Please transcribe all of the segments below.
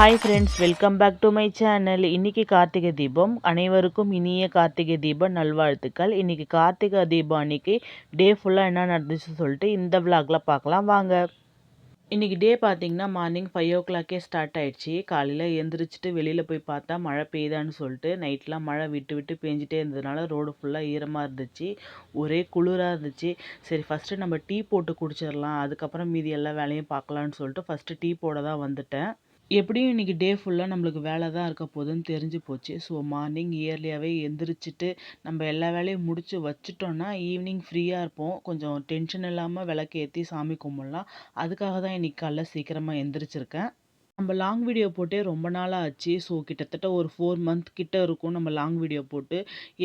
Hi friends, welcome back to my channel. இன்றைக்கி கார்த்திகை தீபம். அனைவருக்கும் இனிய கார்த்திகை தீப நல்வாழ்த்துக்கள். இன்றைக்கி கார்த்திகை தீபம் அன்றைக்கி டே ஃபுல்லாக என்ன நடந்துச்சு சொல்லிட்டு இந்த விளாகில் பார்க்கலாம் வாங்க. இன்றைக்கி டே பார்த்திங்கன்னா மார்னிங் 5 o'clock ஸ்டார்ட் ஆகிடுச்சி. காலையில் எழுந்திரிச்சிட்டு வெளியில் போய் பார்த்தா மழை பெய்யுதான்னு சொல்லிட்டு நைட்லாம் மழை விட்டு விட்டு பேஞ்சிட்டே இருந்ததுனால ரோடு ஃபுல்லாக ஈரமாக இருந்துச்சு. ஒரே குளிராக இருந்துச்சு. சரி ஃபஸ்ட்டு நம்ம டீ போட்டு குடிச்சிடலாம், அதுக்கப்புறம் மீதி எல்லா வேலையும் பார்க்கலான்னு சொல்லிட்டு ஃபஸ்ட்டு டீ போட தான் வந்துட்டேன். எப்படியும் இன்றைக்கி டே ஃபுல்லாக நம்மளுக்கு வேலை தான் இருக்க போகுதுன்னு தெரிஞ்சு போச்சு. ஸோ மார்னிங் இயர்லியாகவே எந்திரிச்சிட்டு நம்ம எல்லா வேலையும் முடித்து வச்சுட்டோன்னா ஈவினிங் ஃப்ரீயாக இருப்போம். கொஞ்சம் டென்ஷன் இல்லாமல் விளக்கேற்றி சாமி கும்பிட்லாம். அதுக்காக தான் இன்றைக்கி காலைல சீக்கிரமாக எந்திரிச்சிருக்கேன். நம்ம லாங் வீடியோ போட்டே ரொம்ப நாளாக ஆச்சு. ஸோ கிட்டத்தட்ட ஒரு 4 மந்த் கிட்ட இருக்கும் நம்ம லாங் வீடியோ போட்டு.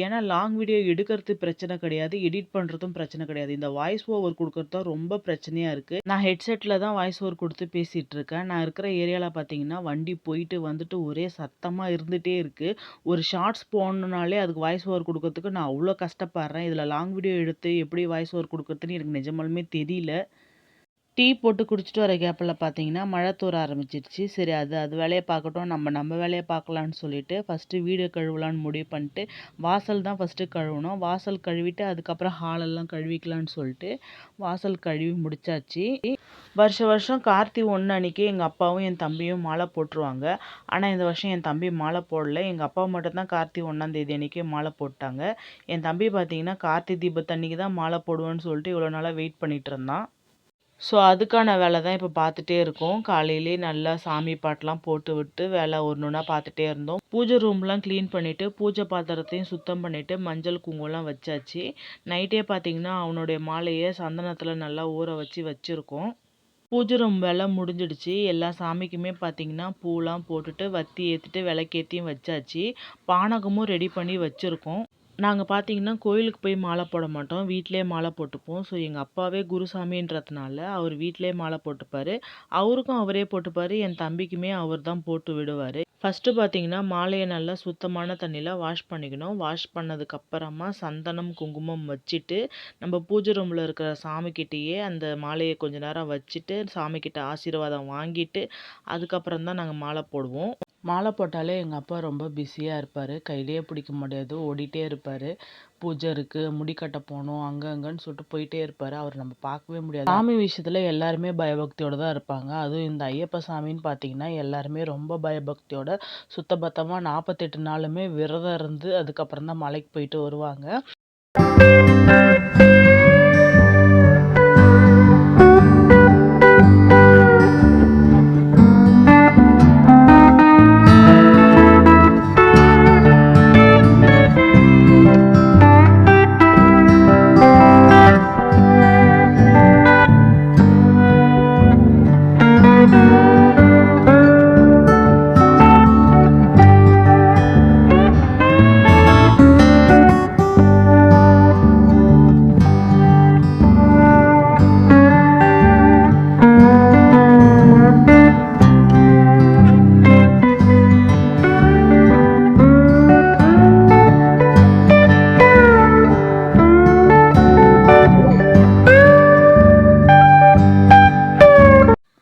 ஏன்னா லாங் வீடியோ எடுக்கிறது பிரச்சனை கிடையாது, எடிட் பண்ணுறதும் பிரச்சனை கிடையாது. இந்த வாய்ஸ் ஓவர் கொடுக்கறது தான் ரொம்ப பிரச்சனையாக இருக்குது. நான் ஹெட்செட்டில் தான் வாய்ஸ் ஓவர் கொடுத்து பேசிகிட்டு இருக்கேன். நான் இருக்கிற ஏரியாவில் பார்த்தீங்கன்னா வண்டி போயிட்டு வந்துட்டு ஒரே சத்தமாக இருந்துகிட்டே இருக்குது. ஒரு ஷார்ட்ஸ் போடணுனாலே அதுக்கு வாய்ஸ் ஓவர் கொடுக்கறதுக்கு நான் அவ்வளோ கஷ்டப்படுறேன். இதில் லாங் வீடியோ எடுத்து எப்படி வாய்ஸ் ஓவர் கொடுக்குறதுன்னு எனக்கு நிஜமாலுமே தெரியல. டீ போட்டு குடிச்சிட்டு வர கேப்பில் பார்த்தீங்கன்னா மழை தூர ஆரம்பிச்சிருச்சு. சரி அது வேலையை பார்க்கட்டும், நம்ம வேலையை பார்க்கலான்னு சொல்லிட்டு ஃபஸ்ட்டு வீடு கழுவலான்னு முடிவு பண்ணிட்டு வாசல் தான் ஃபஸ்ட்டு கழுவணும். வாசல் கழுவிட்டு அதுக்கப்புறம் ஹாலெல்லாம் கழுவிக்கலான்னு சொல்லிட்டு வாசல் கழுவி முடிச்சாச்சு. வருஷம் கார்த்தி 1 அன்னைக்கு எங்கள் அப்பாவும் என் தம்பியும் மாலை போட்டுருவாங்க. ஆனால் இந்த வருஷம் என் தம்பி மாலை போடல. எங்கள் அப்பா மட்டும்தான் கார்த்தி 1ஆம் தேதி அன்றைக்கி மாலை போட்டாங்க. என் தம்பி பார்த்தீங்கன்னா கார்த்தி தீபத்தன்னைக்கு தான் மாலை போடுவேன்னு சொல்லிட்டு இவ்வளோ நாளாக வெயிட் பண்ணிகிட்டு இருந்தான். ஸோ அதுக்கான வேலை தான் இப்போ பார்த்துட்டே இருக்கோம். காலையிலே நல்லா சாமி பாட்டெலாம் போட்டு விட்டு வேலை ஒன்று ஒன்றா பார்த்துட்டே இருந்தோம். பூஜை ரூம்லாம் க்ளீன் பண்ணிவிட்டு பூஜை பாத்திரத்தையும் சுத்தம் பண்ணிவிட்டு மஞ்சள் குங்குமம்லாம் வச்சாச்சு. நைட்டே பார்த்திங்கன்னா அவனுடைய மாலையை சந்தனத்தில் நல்லா ஊற வச்சுருக்கோம். பூஜை ரூம் வேலை முடிஞ்சிடுச்சு. எல்லா சாமிக்குமே பார்த்திங்கன்னா பூலாம் போட்டுட்டு வத்தி ஏற்றிட்டு விளக்கேற்றியும் வச்சாச்சு. பானகமும் ரெடி பண்ணி வச்சுருக்கோம். நாங்கள் பார்த்தீங்கன்னா கோயிலுக்கு போய் மாலை போட மாட்டோம், வீட்டிலே மாலை போட்டுப்போம். ஸோ எங்கள் அப்பாவே குருசாமின்றதுனால அவர் வீட்டிலே மாலை போட்டுப்பார். அவருக்கும் அவரே போட்டுப்பார், என் தம்பிக்குமே அவர் தான் போட்டு விடுவார். ஃபஸ்ட்டு பார்த்தீங்கன்னா மாலையை நல்லா சுத்தமான தண்ணியில் வாஷ் பண்ணிக்கணும். வாஷ் பண்ணதுக்கப்புறமா சந்தனம் குங்குமம் வச்சுட்டு நம்ம பூஜை ரூமில் இருக்கிற சாமிக்கிட்டேயே அந்த மாலையை கொஞ்ச நேரம் வச்சுட்டு சாமிக்கிட்ட ஆசீர்வாதம் வாங்கிட்டு அதுக்கப்புறம் தான் நாங்கள் மாலை போடுவோம். மாலை போட்டாலே எங்கள் அப்பா ரொம்ப பிஸியாக இருப்பார். கையிலேயே பிடிக்க முடியாது, ஓடிட்டே இருப்பார். பூஜை இருக்குது, முடி கட்ட போகணும், அங்கன்னு சொல்லிட்டு போயிட்டே இருப்பார். அவர் நம்ம பார்க்கவே முடியாது. சாமி விஷயத்தில் எல்லாருமே பயபக்தியோடு தான் இருப்பாங்க. அதுவும் இந்த ஐயப்ப சாமின்னு பார்த்தீங்கன்னா எல்லாருமே ரொம்ப பயபக்தியோட சுத்தபத்தமாக 48 நாளுமே விரதம் இருந்து அதுக்கப்புறம் தான் மலைக்கு போயிட்டு வருவாங்க.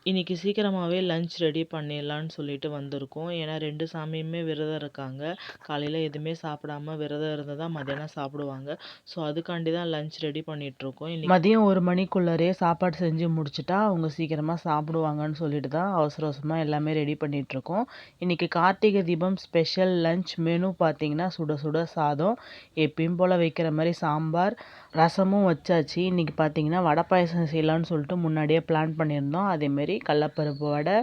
இன்றைக்கி சீக்கிரமாகவே லஞ்ச் ரெடி பண்ணிடலான்னு சொல்லிட்டு வந்திருக்கோம். ஏன்னா 2 சாமியுமே விரதம் இருக்காங்க. காலையில் எதுவுமே சாப்பிடாம விரதம் இருந்து தான் மதியானம் சாப்பிடுவாங்க. ஸோ அதுக்காண்டி தான் லஞ்ச் ரெடி பண்ணிகிட்ருக்கோம். மதியம் 1 மணிக்குள்ளரே சாப்பாடு செஞ்சு முடிச்சுட்டா அவங்க சீக்கிரமாக சாப்பிடுவாங்கன்னு சொல்லிட்டு தான் அவசர அவசரமாக எல்லாமே ரெடி பண்ணிகிட்ருக்கோம். இன்றைக்கி கார்த்திகை தீபம் ஸ்பெஷல் லஞ்ச் மெனு பார்த்திங்கன்னா சுட சுட சாதம், எப்பயும் போல் வைக்கிற மாதிரி சாம்பார், ரசமும் வச்சாச்சு. இன்றைக்கி பார்த்திங்கன்னா வடை பாயசம் செய்யலான்னு சொல்லிட்டு முன்னாடியே பிளான் பண்ணியிருந்தோம். அதேமாரி கடலப்பருப்பு வடை,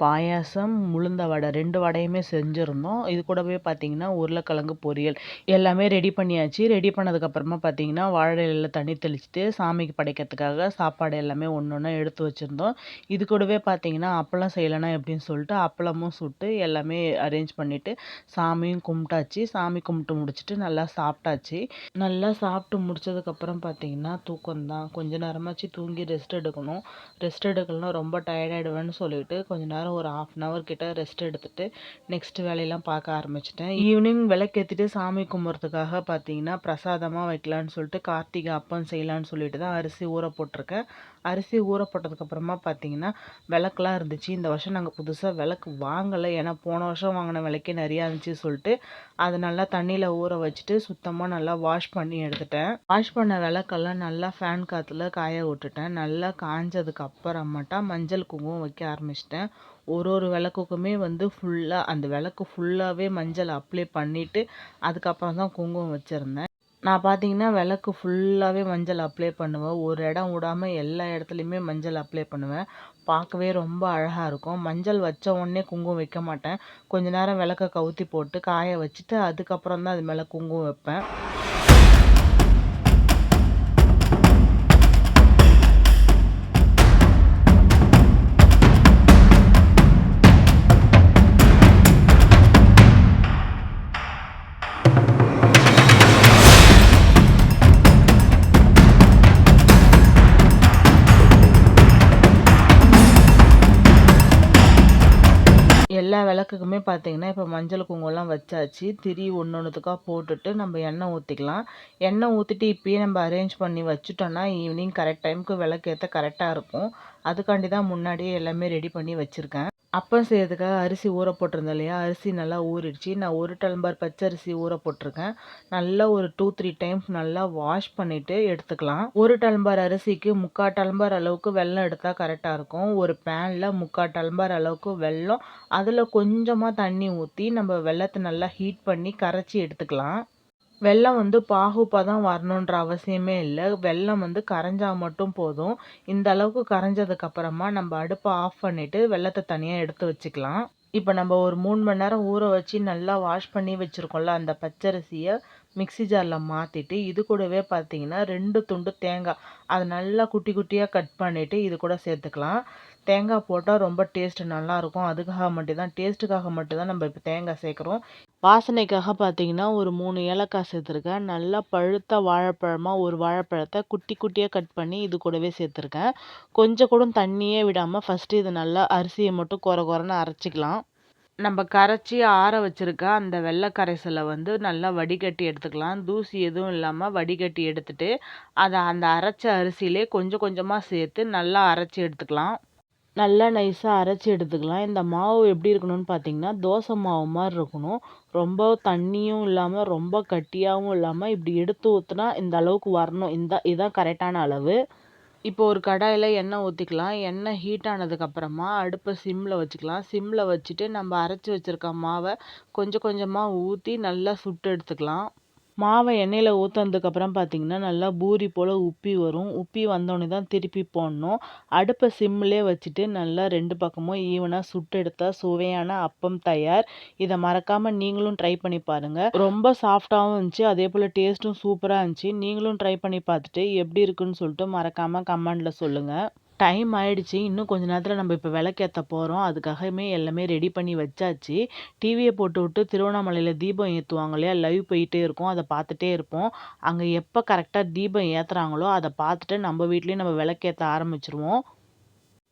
பாயாசம், உளுந்த வடை 2 வடையுமே செஞ்சுருந்தோம். இது கூடவே பார்த்திங்கன்னா உருளைக்கிழங்கு பொரியல் எல்லாமே ரெடி பண்ணியாச்சு. ரெடி பண்ணதுக்கப்புறமா பார்த்திங்கன்னா வாழை இலையில் தண்ணி தெளிச்சுட்டு சாமிக்கு படைக்கிறதுக்காக சாப்பாடு எல்லாமே ஒன்று ஒன்றா எடுத்து வச்சுருந்தோம். இது கூடவே பார்த்திங்கன்னா அப்பளம் செய்யலைன்னா எப்படின்னு சொல்லிட்டு அப்பளமும் சுட்டு எல்லாமே அரேஞ்ச் பண்ணிவிட்டு சாமியும் கும்பிட்டாச்சு. சாமி கும்பிட்டு முடிச்சுட்டு நல்லா சாப்பிட்டாச்சு. நல்லா சாப்பிட்டு முடிச்சதுக்கப்புறம் பார்த்திங்கன்னா தூக்கம்தான். கொஞ்ச நேரமாச்சு தூங்கி ரெஸ்ட் எடுக்கணும். ரெஸ்ட் எடுக்கலன்னா ரொம்ப டயர்டாயிடுவேன்னு சொல்லிட்டு கொஞ்ச நேரம் ஒரு 1/2 hour கிட்ட ரெஸ்ட் எடுத்துட்டு நெக்ஸ்ட் வேலையெல்லாம் பார்க்க ஆரம்பிச்சிட்டேன். ஈவினிங் விளக்கேற்றிட்டு சாமி கும்பிட்றதுக்காக பார்த்தீங்கன்னா பிரசாதமாக வைக்கலான்னு சொல்லிட்டு கார்த்திகை அப்பம் செய்யலான்னு சொல்லிட்டு தான் அரிசி ஊற போட்டிருக்கேன். அரிசி ஊற போட்டதுக்கப்புறமா பார்த்தீங்கன்னா விளக்குலாம் இருந்துச்சு. இந்த வருஷம் நாங்கள் புதுசாக விளக்கு வாங்கலை, ஏன்னா போன வருஷம் வாங்கின விளக்கே நிறையா இருந்துச்சு சொல்லிட்டு அதை நல்லா தண்ணியில் ஊற வச்சுட்டு சுத்தமாக நல்லா வாஷ் பண்ணி எடுத்துட்டேன். வாஷ் பண்ண விளக்கெல்லாம் நல்லா ஃபேன் காற்றுல காய விட்டுட்டேன். நல்லா காஞ்சதுக்கு அப்புறமாட்டா மஞ்சள் குங்குமம் வைக்க ஆரம்பிச்சிட்டேன். ஒரு விளக்குக்குமே வந்து ஃபுல்லாக அந்த விளக்கு ஃபுல்லாகவே மஞ்சள் அப்ளை பண்ணிவிட்டு அதுக்கப்புறம் தான் குங்குமம் வச்சுருந்தேன். நான் பார்த்தீங்கன்னா விளக்கு ஃபுல்லாகவே மஞ்சள் அப்ளை பண்ணுவேன். ஒரு இடம் விடாமல் எல்லா இடத்துலையுமே மஞ்சள் அப்ளை பண்ணுவேன். பார்க்கவே ரொம்ப அழகாக இருக்கும். மஞ்சள் வச்ச உடனே குங்குமம் வைக்க மாட்டேன். கொஞ்ச நேரம் விளக்க கவுத்தி போட்டு காய வச்சுட்டு அதுக்கப்புறம் தான் அது மேலே குங்குமம் வைப்பேன். எல்லா விளக்குக்குமே பார்த்தீங்கன்னா இப்போ மஞ்சள் குங்குமம்லாம் வச்சாச்சு. திரி ஒன்றுத்துக்காக போட்டுட்டு நம்ம எண்ணெய் ஊற்றிக்கலாம். எண்ணெய் ஊற்றிட்டு இப்பயே நம்ம அரேஞ்ச் பண்ணி வச்சுட்டோன்னா ஈவினிங் கரெக்ட் டைமுக்கு விளக்கு ஏற்ற கரெக்டாக இருக்கும். அதுக்காண்டி தான் முன்னாடியே எல்லாமே ரெடி பண்ணி வச்சுருக்கேன். அப்பம் செய்யறதுக்காக அரிசி ஊற போட்டிருந்தேன் இல்லையா, அரிசி நல்லா ஊறிடுச்சு. நான் 1 டம்ளர் பச்சரிசி ஊற போட்டிருக்கேன். நல்லா ஒரு 2-3 டைம்ஸ் நல்லா வாஷ் பண்ணிவிட்டு எடுத்துக்கலாம். 1 டம்ளர் அரிசிக்கு 3/4 டம்ளர் அளவுக்கு வெல்லம் எடுத்தால் கரெக்டாக இருக்கும். ஒரு பேனில் 3/4 டம்ளர் அளவுக்கு வெல்லம், அதில் கொஞ்சமாக தண்ணி ஊற்றி நம்ம வெல்லத்தை நல்லா ஹீட் பண்ணி கரைச்சி எடுத்துக்கலாம். வெல்லம் வந்து பாகுபதம் வரணுன்ற அவசியமே இல்லை. வெல்லம் வந்து கரைஞ்சா மட்டும் போதும். இந்த அளவுக்கு கரைஞ்சதுக்கப்புறமா நம்ம அடுப்பை ஆஃப் பண்ணிவிட்டு வெல்லத்தை தனியாக எடுத்து வச்சுக்கலாம். இப்போ நம்ம ஒரு 3 மணி நேரம் ஊற வச்சு நல்லா வாஷ் பண்ணி வச்சுருக்கோம்ல, அந்த பச்சரிசியை மிக்ஸி ஜாரில் மாற்றிட்டு இது கூடவே பார்த்தீங்கன்னா 2 துண்டு தேங்காய் அதை நல்லா குட்டி குட்டியாக கட் பண்ணிவிட்டு இது கூட சேர்த்துக்கலாம். தேங்காய் போட்டால் ரொம்ப டேஸ்ட்டு நல்லாயிருக்கும். அதுக்காக மட்டும்தான், டேஸ்ட்டுக்காக மட்டும்தான் நம்ம இப்போ தேங்காய் சேர்க்குறோம். வாசனைக்காக பார்த்தீங்கன்னா ஒரு 3 ஏலக்காய் சேர்த்துருக்கேன். நல்லா பழுத்த வாழைப்பழமாக ஒரு வாழைப்பழத்தை குட்டி குட்டியாக கட் பண்ணி இது கூடவே சேர்த்துருக்கேன். கொஞ்சம் கூட தண்ணியே விடாமல் ஃபஸ்ட்டு இது நல்லா அரிசியை மட்டும் கொரன்னு அரைச்சிக்கலாம். நம்ம கரைச்சி ஆற வச்சுருக்க அந்த வெள்ளை கரைசலை வந்து நல்லா வடிகட்டி எடுத்துக்கலாம். தூசி எதுவும் இல்லாமல் வடிகட்டி எடுத்துட்டு அதை அந்த அரைச்ச அரிசியிலே கொஞ்சம் கொஞ்சமாக சேர்த்து நல்லா அரைச்சி எடுத்துக்கலாம். நல்லா நைஸாக அரைச்சி எடுத்துக்கலாம். இந்த மாவு எப்படி இருக்கணும்னு பார்த்தீங்கன்னா தோசை மாவு மாதிரி இருக்கணும். ரொம்ப தண்ணியும் இல்லாமல் ரொம்ப கட்டியாகவும் இல்லாமல் இப்படி எடுத்து ஊற்றுனா இந்த அளவுக்கு வரணும். இதுதான் கரெக்டான அளவு. இப்போ ஒரு கடாயில் எண்ணெய் ஊற்றிக்கலாம். எண்ணெய் ஹீட் ஆனதுக்கப்புறமா அடுப்பை சிம்மில் வச்சுக்கலாம். சிம்மில் வச்சுட்டு நம்ம அரைச்சி வச்சுருக்க மாவை கொஞ்சம் கொஞ்சமாக ஊற்றி நல்லா சுட்டு எடுத்துக்கலாம். மாவை எண்ணெயில் ஊற்றுனதுக்கப்புறம் பார்த்தீங்கன்னா நல்லா பூரி போல் உப்பி வரும். உப்பி வந்தோடனே தான் திருப்பி போடணும். அடுப்பை சிம்மிலே வச்சுட்டு நல்லா 2 பக்கமும் ஈவனாக சுட்டு எடுத்தால் சுவையான அப்பம் தயார். இதை மறக்காமல் நீங்களும் ட்ரை பண்ணி பாருங்கள். ரொம்ப சாஃப்டாகவும் இருந்துச்சு, அதே போல் டேஸ்ட்டும் சூப்பராக இருந்துச்சு. நீங்களும் ட்ரை பண்ணி பார்த்துட்டு எப்படி இருக்குன்னு சொல்லிட்டு மறக்காமல் கமெண்டில் சொல்லுங்கள். டைம் ஆயிடுச்சு. இன்னும் கொஞ்ச நேரத்தில் நம்ம இப்போ விளக்கேற்ற போகிறோம். அதுக்காகவே எல்லாமே ரெடி பண்ணி வச்சாச்சு. டிவியை போட்டு விட்டு திருவண்ணாமலையில் தீபம் ஏற்றுவாங்க இல்லையா, லைவ் போயிட்டே இருக்கும். அதை பார்த்துட்டே இருப்போம். அங்கே எப்போ கரெக்டாக தீபம் ஏற்றுறாங்களோ அதை பார்த்துட்டு நம்ம வீட்லேயும் நம்ம விளக்கேற்ற ஆரம்பிச்சிருவோம்.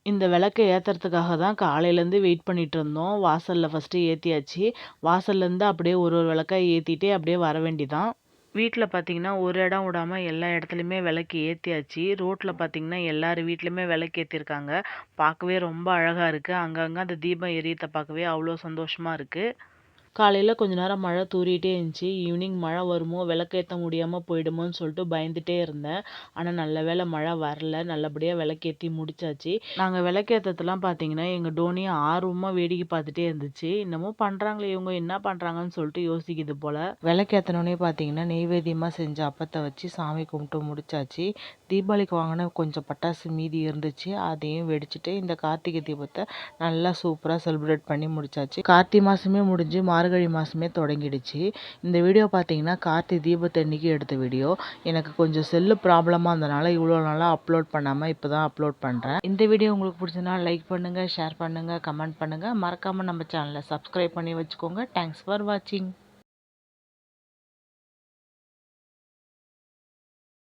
இந்த விளக்கை ஏற்றுறதுக்காக தான் காலையிலேருந்து வெயிட் பண்ணிகிட்டு இருந்தோம். வாசலில் ஃபஸ்ட்டு ஏற்றியாச்சு. வாசல்லேருந்து அப்படியே ஒரு விளக்கா ஏற்றிட்டே அப்படியே வர வேண்டிதான். வீட்டில் பார்த்தீங்கன்னா ஒரு இடம் விடாமல் எல்லா இடத்துலையுமே விளக்கு ஏற்றியாச்சு. ரோட்டில் பார்த்தீங்கன்னா எல்லார் வீட்லேயுமே விளக்கு ஏற்றிருக்காங்க. பார்க்கவே ரொம்ப அழகாக இருக்குது. அங்கங்கே அந்த தீபம் எரியத்தை பார்க்கவே அவ்வளோ சந்தோஷமாக இருக்குது. காலையில் கொஞ்ச நேரம் மழை தூறிட்டே இருந்துச்சு. ஈவினிங் மழை வருமோ விளக்கேற்ற முடியாமல் போயிடுமோன்னு சொல்லிட்டு பயந்துகிட்டே இருந்தேன். ஆனால் நல்ல வேளை மழை வரல. நல்லபடியாக விளக்கேற்றி முடிச்சாச்சு. நாங்கள் விளக்கேற்றத்துலாம் பார்த்தீங்கன்னா எங்கள் டோனியை ஆர்வமாக வேடிக்கை பார்த்துட்டே இருந்துச்சு. இன்னமும் பண்ணுறாங்களே இவங்க என்ன பண்ணுறாங்கன்னு சொல்லிட்டு யோசிக்குது போல். விளக்கேற்றினோடனே பார்த்தீங்கன்னா நெய்வேத்தியமாக செஞ்ச அப்பத்தை வச்சு சாமி கும்பிட்டு முடிச்சாச்சு. தீபாவளிக்கு வாங்கின கொஞ்சம் பட்டாசு மீதி இருந்துச்சு, அதையும் வெடிச்சிட்டு இந்த கார்த்திகை தீபத்தை நல்லா சூப்பராக செலிப்ரேட் பண்ணி முடிச்சாச்சு. கார்த்திகை மாதமே முடிஞ்சு மார்கழி மாதமே தொடங்கிடுச்சு. இந்த வீடியோ பார்த்தீங்கன்னா கார்த்திகை தீபத்தன்னைக்கு எடுத்த வீடியோ. எனக்கு கொஞ்சம் செல்லு ப்ராப்ளமாக இருந்தனால இவ்வளோ நாளாக அப்லோட் பண்ணாமல் இப்போ தான் அப்லோட் பண்ணுறேன். இந்த வீடியோ உங்களுக்கு பிடிச்சதுனா லைக் பண்ணுங்கள், ஷேர் பண்ணுங்கள், கமெண்ட் பண்ணுங்கள். மறக்காமல் நம்ம சேனலை சப்ஸ்கிரைப் பண்ணி வச்சுக்கோங்க. தேங்க்ஸ் ஃபார் வாட்சிங்.